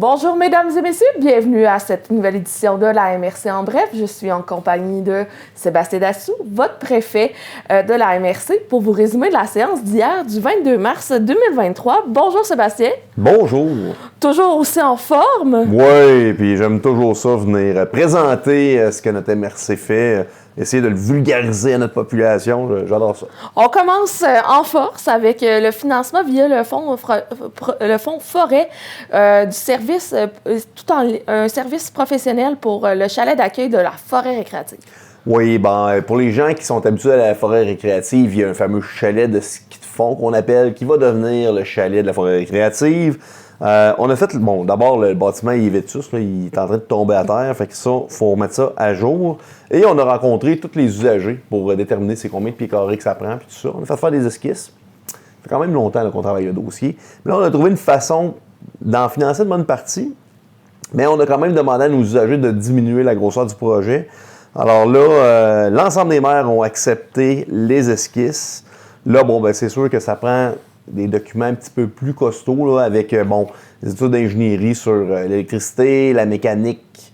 Bonjour mesdames et messieurs, bienvenue à cette nouvelle édition de la MRC en bref. Je suis en compagnie de Sébastien Dassou, votre préfet de la MRC, pour vous résumer la séance d'hier du 22 mars 2023. Bonjour Sébastien. Bonjour. Toujours aussi en forme? Oui, puis j'aime toujours ça, venir présenter ce que notre MRC fait, essayer de le vulgariser à notre population. J'adore ça. On commence en force avec le financement via le fonds forêt du service, un service professionnel pour le chalet d'accueil de la forêt récréative. Oui, pour les gens qui sont habitués à la forêt récréative, il y a un fameux chalet de ski de fond qu'on appelle, qui va devenir le chalet de la forêt récréative. On a fait, d'abord, le bâtiment il est vétus, là, il est en train de tomber à terre, fait que ça, il faut remettre ça à jour. Et on a rencontré tous les usagers pour déterminer c'est combien de pieds carrés que ça prend, puis tout ça. On a fait faire des esquisses. Ça fait quand même longtemps qu'on travaille le dossier. Mais là, on a trouvé une façon d'en financer une bonne partie, mais on a quand même demandé à nos usagers de diminuer la grosseur du projet. Alors là, l'ensemble des maires ont accepté les esquisses. Là, c'est sûr que ça prend des documents un petit peu plus costauds, là, avec des études d'ingénierie sur l'électricité, la mécanique,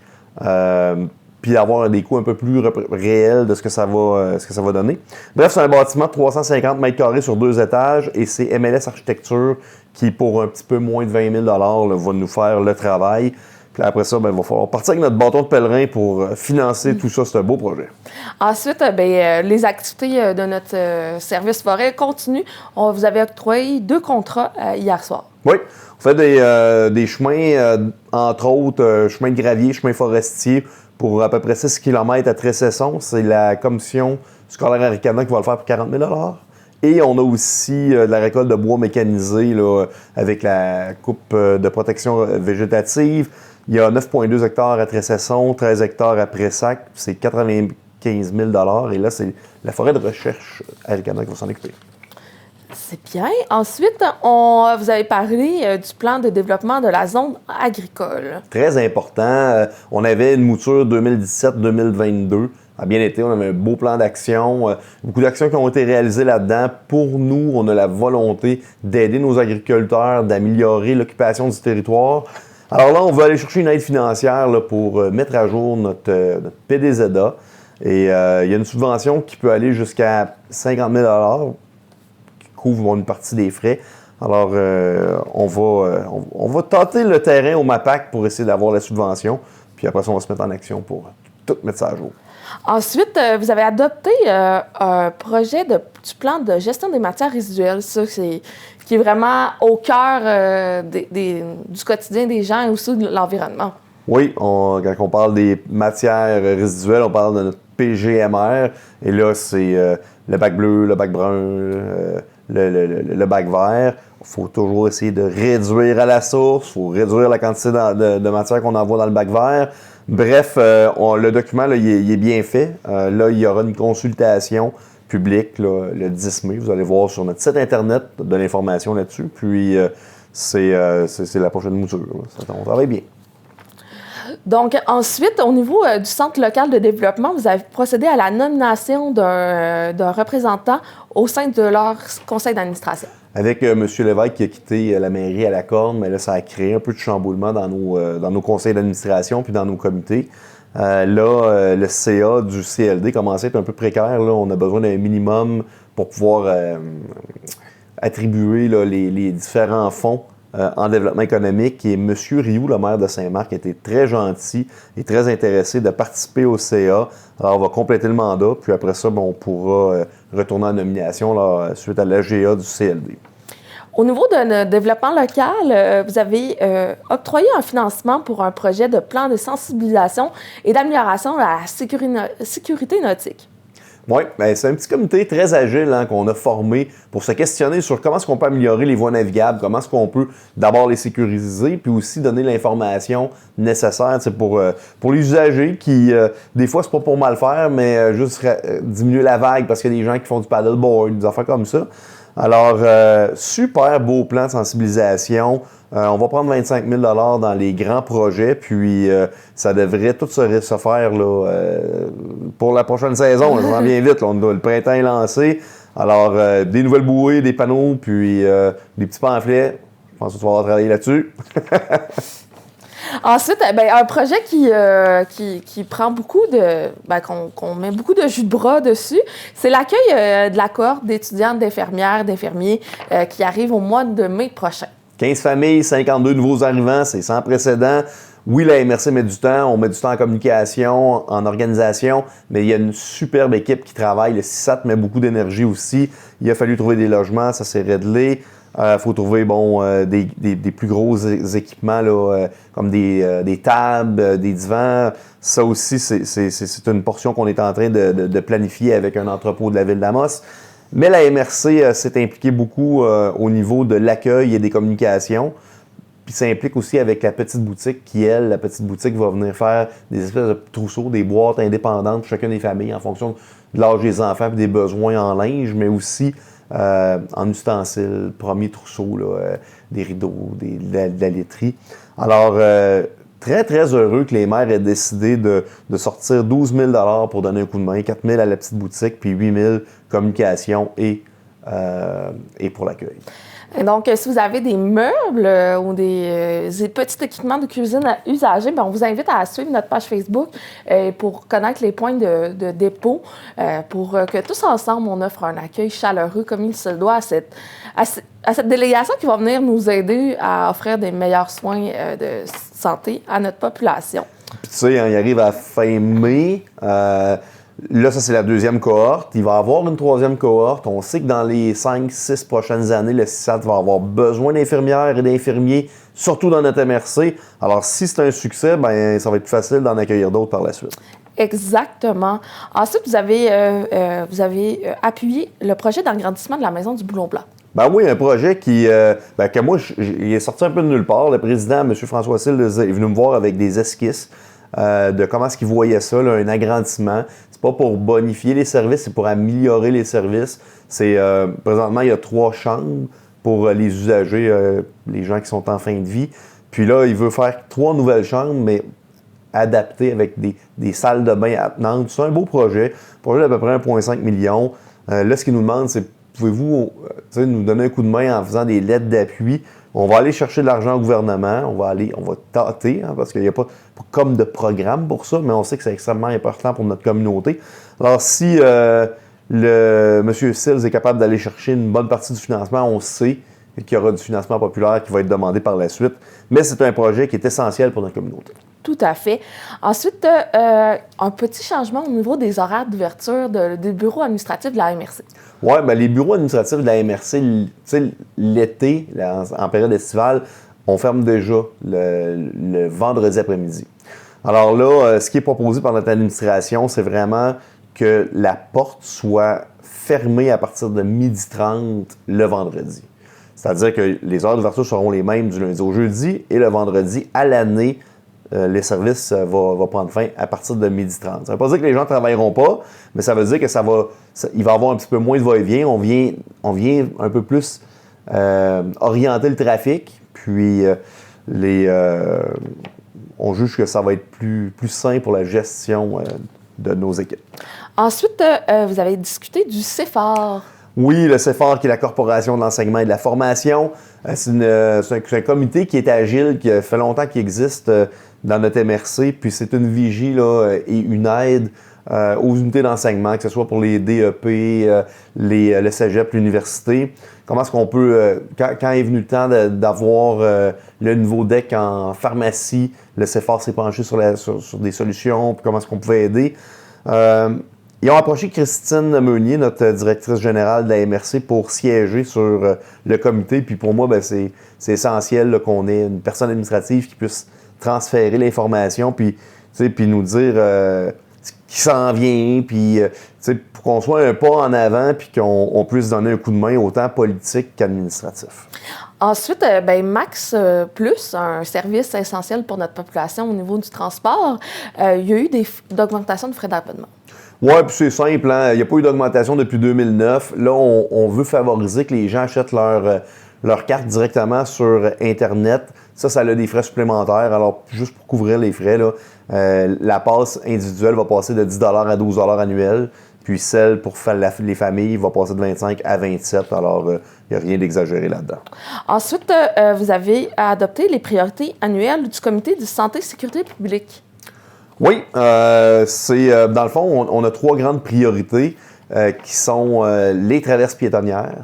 puis avoir des coûts un peu plus réels de ce que ça va donner. Bref, c'est un bâtiment de 350 mètres carrés sur 2 étages et c'est MLS Architecture qui, pour un petit peu moins de 20 000 là, va nous faire le travail. Puis après ça, il va falloir partir avec notre bâton de pèlerin pour financer tout ça, ce beau projet. Ensuite, les activités de notre service forêt continuent. Vous avez octroyé 2 contrats hier soir. Oui, on fait des chemins, entre autres, chemins de gravier, chemins forestiers, pour à peu près 6 km à Tressesson. C'est la commission scolaire Aricana qui va le faire pour 40 000 $. Et on a aussi de la récolte de bois mécanisé là, avec la coupe de protection végétative. Il y a 9,2 hectares à Tressesson, 13 hectares à Pressac. C'est 95 000 $. Et là, c'est la forêt de recherche Aricana qui va s'en occuper. C'est bien. Ensuite, vous avez parlé du plan de développement de la zone agricole. Très important. On avait une mouture 2017-2022. Ça a bien été. On avait un beau plan d'action. Beaucoup d'actions qui ont été réalisées là-dedans. Pour nous, on a la volonté d'aider nos agriculteurs, d'améliorer l'occupation du territoire. Alors là, on veut aller chercher une aide financière là, pour mettre à jour notre PDZA. Et il y a une subvention qui peut aller jusqu'à 50 000 $ qui couvre une partie des frais. Alors, on va tâter le terrain au MAPAC pour essayer d'avoir la subvention. Puis après ça, on va se mettre en action pour tout mettre ça à jour. Ensuite, vous avez adopté un projet du plan de gestion des matières résiduelles. Ça, qui est vraiment au cœur du quotidien des gens et aussi de l'environnement. Oui, quand on parle des matières résiduelles, on parle de notre PGMR. Et là, c'est le bac bleu, le bac brun, le bac vert. Il faut toujours essayer de réduire à la source. Il faut réduire la quantité de matière qu'on envoie dans le bac vert. Bref, le document, là, il est bien fait. Là, il y aura une consultation publique là, le 10 mai. Vous allez voir sur notre site Internet de l'information là-dessus. Puis, c'est la prochaine mouture. On travaille bien. Donc, ensuite, au niveau du Centre local de développement, vous avez procédé à la nomination d'un représentant au sein de leur conseil d'administration. Avec M. Lévesque qui a quitté la mairie à la Corne, mais là, ça a créé un peu de chamboulement dans nos conseils d'administration puis dans nos comités. Le CA du CLD commençait à être un peu précaire. Là. On a besoin d'un minimum pour pouvoir attribuer là, les différents fonds en développement économique. Et M. Rioux, le maire de Saint-Marc, était très gentil et très intéressé de participer au CA. Alors, on va compléter le mandat, puis après ça, on pourra retourner en nomination là, suite à l'AGA du CLD. Au niveau de notre développement local, vous avez octroyé un financement pour un projet de plan de sensibilisation et d'amélioration de la sécurité nautique. Oui, c'est un petit comité très agile qu'on a formé pour se questionner sur comment est-ce qu'on peut améliorer les voies navigables, comment est-ce qu'on peut d'abord les sécuriser, puis aussi donner l'information nécessaire pour les usagers qui, des fois, c'est pas pour mal faire, mais juste diminuer la vague parce qu'il y a des gens qui font du paddleboard, des affaires comme ça. Alors, super beau plan de sensibilisation. On va prendre 25 000 $ dans les grands projets, puis ça devrait tout se faire là, pour la prochaine saison. Ça s'en vient vite. Là, le printemps est lancé. Alors, des nouvelles bouées, des panneaux, puis des petits pamphlets. Je pense que tu vas avoir travaillé là-dessus. Ensuite, un projet qui prend beaucoup qu'on met beaucoup de jus de bras dessus, c'est l'accueil de la cohorte d'étudiantes, d'infirmières, d'infirmiers qui arrive au mois de mai prochain. 15 familles, 52 nouveaux arrivants, c'est sans précédent. Oui, la MRC met du temps, on met du temps en communication, en organisation, mais il y a une superbe équipe qui travaille. Le CISAT met beaucoup d'énergie aussi. Il a fallu trouver des logements, ça s'est réglé. Faut trouver des plus gros équipements là, comme des tables, des divans. Ça aussi, c'est une portion qu'on est en train de planifier avec un entrepôt de la ville d'Amos. Mais la MRC s'est impliquée beaucoup au niveau de l'accueil et des communications. Puis ça implique aussi avec la petite boutique qui, elle, la petite boutique va venir faire des espèces de trousseaux, des boîtes indépendantes pour chacune des familles en fonction de l'âge des enfants et des besoins en linge, mais aussi en ustensiles, premier trousseau, là, des rideaux, de la laiterie. Alors, très, très heureux que les maires aient décidé de sortir 12 000 pour donner un coup de main, 4 000 à la petite boutique, puis 8 000 communication et pour l'accueil. Donc, si vous avez des meubles ou des petits équipements de cuisine à usager, on vous invite à suivre notre page Facebook pour connaître les points de dépôt, pour que tous ensemble, on offre un accueil chaleureux comme il se doit à cette délégation qui va venir nous aider à offrir des meilleurs soins de santé à notre population. Puis tu sais, il arrive à fin mai. Là, ça, c'est la deuxième cohorte. Il va y avoir une troisième cohorte. On sait que dans les 5-6 prochaines années, le CISAT va avoir besoin d'infirmières et d'infirmiers, surtout dans notre MRC. Alors, si c'est un succès, ça va être plus facile d'en accueillir d'autres par la suite. Exactement. Ensuite, vous avez appuyé le projet d'agrandissement de la Maison du Boulon-Blanc. Ben oui, un projet que moi, il est sorti un peu de nulle part. Le président, M. François Sille, est venu me voir avec des esquisses de comment est-ce qu'il voyait ça, là, un agrandissement. C'est pas pour bonifier les services, c'est pour améliorer les services. Présentement, il y a 3 chambres pour les usagers, les gens qui sont en fin de vie. Puis là, il veut faire 3 nouvelles chambres, mais adaptées avec des salles de bain attenantes. C'est un beau projet d'à peu près 1,5 million. Là, ce qu'il nous demande, c'est pouvez-vous nous donner un coup de main en faisant des lettres d'appui? On va aller chercher de l'argent au gouvernement, on va tâter, parce qu'il n'y a pas comme de programme pour ça, mais on sait que c'est extrêmement important pour notre communauté. Alors, si M. Sills est capable d'aller chercher une bonne partie du financement, on sait qu'il y aura du financement populaire qui va être demandé par la suite, mais c'est un projet qui est essentiel pour notre communauté. Tout à fait. Ensuite, un petit changement au niveau des horaires d'ouverture des bureaux administratifs de la MRC. Oui, les bureaux administratifs de la MRC, l'été, en période estivale, on ferme déjà le vendredi après-midi. Alors là, ce qui est proposé par notre administration, c'est vraiment que la porte soit fermée à partir de 12h30 le vendredi. C'est-à-dire que les heures d'ouverture seront les mêmes du lundi au jeudi et le vendredi à l'année, les services vont prendre fin à partir de 12h30. Ça ne veut pas dire que les gens ne travailleront pas, mais ça veut dire que il va y avoir un petit peu moins de va-et-vient. On vient un peu plus orienter le trafic, puis on juge que ça va être plus sain pour la gestion de nos équipes. Ensuite, vous avez discuté du CEFAR. Oui, le CEFAR, qui est la Corporation de l'enseignement et de la formation. C'est un comité qui est agile, qui fait longtemps qu'il existe dans notre MRC, puis c'est une vigie là, et une aide aux unités d'enseignement, que ce soit pour les DEP, le cégep, l'université. Comment est-ce qu'on peut, quand est venu le temps d'avoir le nouveau DEC en pharmacie, le CEFAR s'est penché sur des solutions, puis comment est-ce qu'on pouvait aider. Ils ont approché Christine Meunier, notre directrice générale de la MRC, pour siéger sur le comité. Puis pour moi, c'est essentiel là, qu'on ait une personne administrative qui puisse transférer l'information, puis nous dire ce qui s'en vient, puis pour qu'on soit un pas en avant, puis qu'on puisse donner un coup de main autant politique qu'administratif. Ensuite, Max Plus, un service essentiel pour notre population au niveau du transport, il y a eu d'augmentation de frais d'abonnement. Oui, puis c'est simple, hein? Il n'y a pas eu d'augmentation depuis 2009. Là, on veut favoriser que les gens achètent leur carte directement sur Internet. Ça a des frais supplémentaires. Alors, juste pour couvrir les frais, là, la passe individuelle va passer de 10 à 12 annuels. Puis celle pour les familles va passer de 25 à 27. Alors, il n'y a rien d'exagéré là-dedans. Ensuite, vous avez adopté les priorités annuelles du Comité de santé et sécurité publique. Oui, dans le fond, on a 3 grandes priorités qui sont les traverses piétonnières,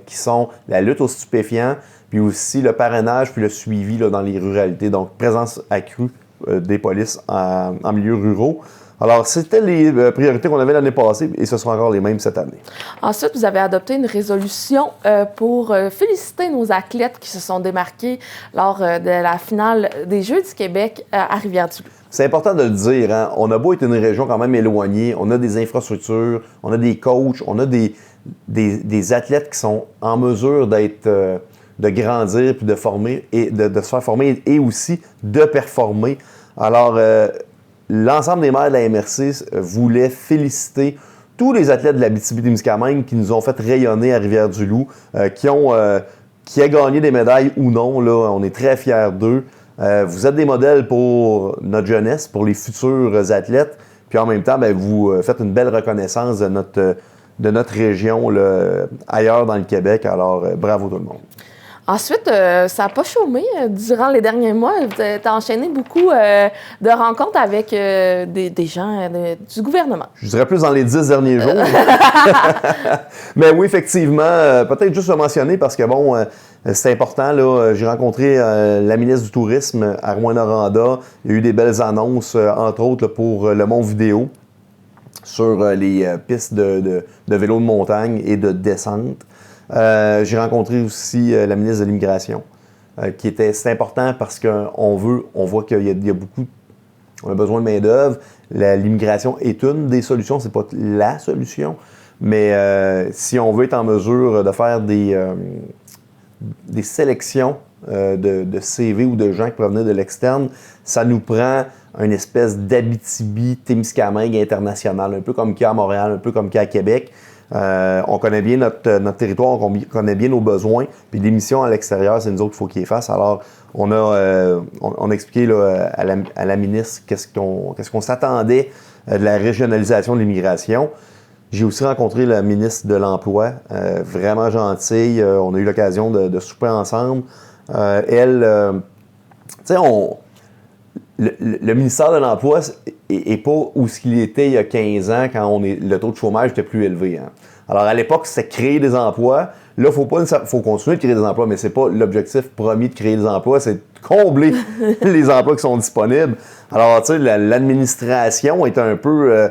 qui sont la lutte aux stupéfiants, puis aussi le parrainage puis le suivi là, dans les ruralités. Donc, présence accrue des polices en milieux ruraux. Alors, c'était les priorités qu'on avait l'année passée et ce seront encore les mêmes cette année. Ensuite, vous avez adopté une résolution pour féliciter nos athlètes qui se sont démarqués lors de la finale des Jeux du Québec à Rivière-du-Loup. C'est important de le dire, hein? On a beau être une région quand même éloignée, on a des infrastructures, on a des coachs, on a des athlètes qui sont en mesure de grandir puis de former et de se faire former et aussi de performer. Alors, l'ensemble des maires de la MRC voulaient féliciter tous les athlètes de l'Abitibi-Témiscamingue qui nous ont fait rayonner à Rivière-du-Loup, qui a gagné des médailles ou non. Là, on est très fiers d'eux. Vous êtes des modèles pour notre jeunesse, pour les futurs athlètes. Puis en même temps, vous faites une belle reconnaissance de notre région là, ailleurs dans le Québec. Alors, bravo tout le monde. Ensuite, ça n'a pas chômé durant les derniers mois. Tu as enchaîné beaucoup de rencontres avec des gens du gouvernement. Je dirais plus dans les 10 derniers jours. Mais oui, effectivement, peut-être juste le mentionner parce que, bon, c'est important. Là, j'ai rencontré la ministre du Tourisme à Rouyn-Noranda. Il y a eu des belles annonces, entre autres, là, pour le Mont Vidéo sur les pistes de vélo de montagne et de descente. J'ai rencontré aussi la ministre de l'Immigration, c'est important parce qu'on voit qu'il y a beaucoup, on a besoin de main-d'œuvre. L'immigration est une des solutions, c'est pas la solution, mais si on veut être en mesure de faire des sélections de CV ou de gens qui provenaient de l'externe, ça nous prend une espèce d'Abitibi-Témiscamingue international, un peu comme qu'il y a à Montréal, un peu comme qu'il y a à Québec. On connaît bien notre territoire, on connaît bien nos besoins, puis les missions à l'extérieur, c'est nous autres qu'il faut qu'ils fassent. Alors, on a expliqué là, à la ministre qu'est-ce qu'on s'attendait de la régionalisation de l'immigration. J'ai aussi rencontré la ministre de l'Emploi, vraiment gentille. On a eu l'occasion de souper ensemble. Elle, tu sais, le ministère de l'Emploi n'est pas où ce qu'il était il y a 15 ans quand le taux de chômage était plus élevé. Hein. Alors, à l'époque, c'était créer des emplois. Là, il faut continuer de créer des emplois, mais c'est pas l'objectif premier de créer des emplois, c'est de combler les emplois qui sont disponibles. Alors, tu sais, l'administration est un peu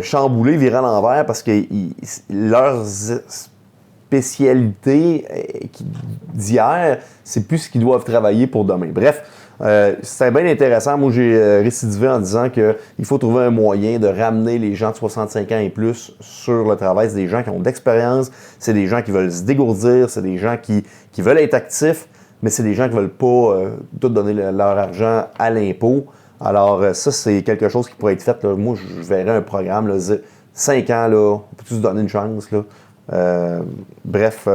chamboulée, virée à l'envers, parce que leurs spécialités d'hier, c'est plus ce qu'ils doivent travailler pour demain. Bref, c'était bien intéressant. Moi, j'ai récidivé en disant qu'il faut trouver un moyen de ramener les gens de 65 ans et plus sur le travail. C'est des gens qui ont de l'expérience, c'est des gens qui veulent se dégourdir, c'est des gens qui veulent être actifs, mais c'est des gens qui ne veulent pas tout donner leur argent à l'impôt. Alors, ça, c'est quelque chose qui pourrait être fait. Là. Moi, je verrais un programme, là, 5 ans, là, on peut-tu se donner une chance? Là? Bref,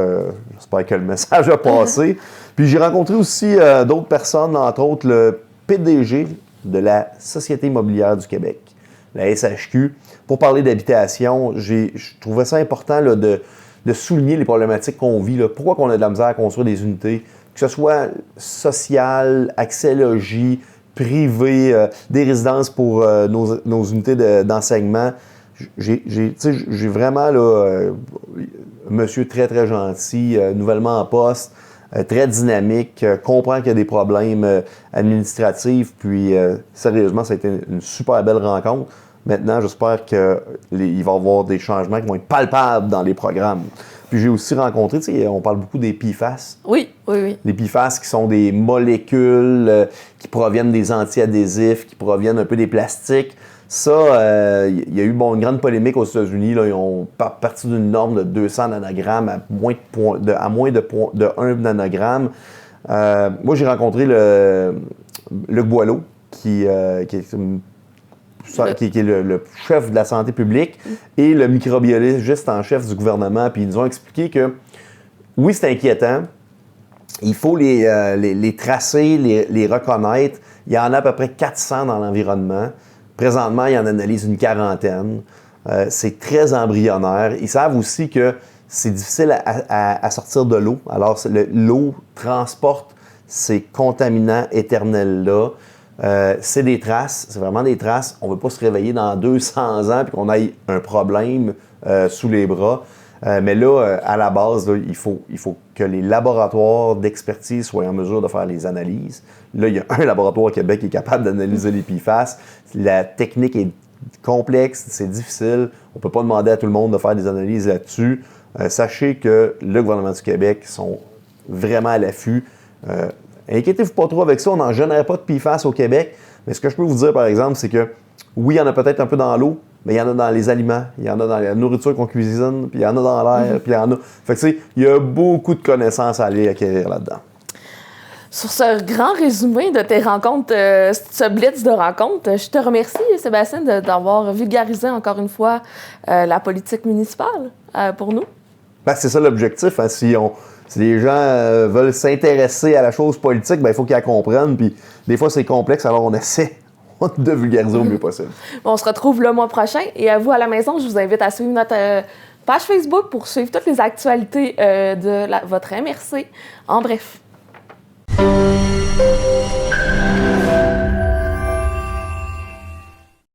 j'espère que le message a passé. Puis j'ai rencontré aussi d'autres personnes, entre autres le PDG de la Société immobilière du Québec, la SHQ, pour parler d'habitation. Je trouvais ça important là, de souligner les problématiques qu'on vit. Là. Pourquoi qu'on a de la misère à construire des unités, que ce soit social, accès logis, privé, des résidences pour nos unités d'enseignement. J'ai vraiment là, un monsieur très, très gentil, nouvellement en poste, très dynamique, comprend qu'il y a des problèmes administratifs, puis sérieusement, ça a été une super belle rencontre. Maintenant, j'espère qu'il va y avoir des changements qui vont être palpables dans les programmes. Puis j'ai aussi rencontré, tu sais, on parle beaucoup des PFAS. Oui. Les PFAS qui sont des molécules qui proviennent des antiadhésifs, qui proviennent un peu des plastiques. Ça, il y a eu une grande polémique aux États-Unis. Là, ils ont parti d'une norme de 200 nanogrammes à moins de 1 nanogramme. Moi, j'ai rencontré Luc Boileau, qui est le chef de la santé publique et le microbiologiste en chef du gouvernement. Puis ils nous ont expliqué que, oui, c'est inquiétant. Il faut les tracer, les reconnaître. Il y en a à peu près 400 dans l'environnement. Présentement, il en analyse une quarantaine. C'est très embryonnaire. Ils savent aussi que c'est difficile à sortir de l'eau. Alors, l'eau transporte ces contaminants éternels-là. C'est des traces, c'est vraiment des traces. On ne veut pas se réveiller dans 200 ans et qu'on ait un problème sous les bras. Mais là, à la base, là, il faut que les laboratoires d'expertise soient en mesure de faire les analyses. Là, il y a un laboratoire au Québec qui est capable d'analyser les PFAS. La technique est complexe, c'est difficile. On ne peut pas demander à tout le monde de faire des analyses là-dessus. Sachez que le gouvernement du Québec sont vraiment à l'affût. Inquiétez-vous pas trop avec ça, on n'en génère pas de PFAS au Québec. Mais ce que je peux vous dire, par exemple, c'est que oui, il y en a peut-être un peu dans l'eau, mais il y en a dans les aliments, il y en a dans la nourriture qu'on cuisine, puis il y en a dans l'air, puis il y en a... Fait que tu sais, il y a beaucoup de connaissances à aller acquérir là-dedans. Sur ce grand résumé de tes rencontres, ce blitz de rencontres, je te remercie, Sébastien, d'avoir vulgarisé encore une fois la politique municipale pour nous. Ben, c'est ça l'objectif. Hein. Si les gens veulent s'intéresser à la chose politique, ben, il faut qu'ils la comprennent. Puis des fois, c'est complexe, alors on essaie de vulgariser au mieux possible. On se retrouve le mois prochain. Et à vous, à la maison, je vous invite à suivre notre page Facebook pour suivre toutes les actualités de votre MRC. En bref.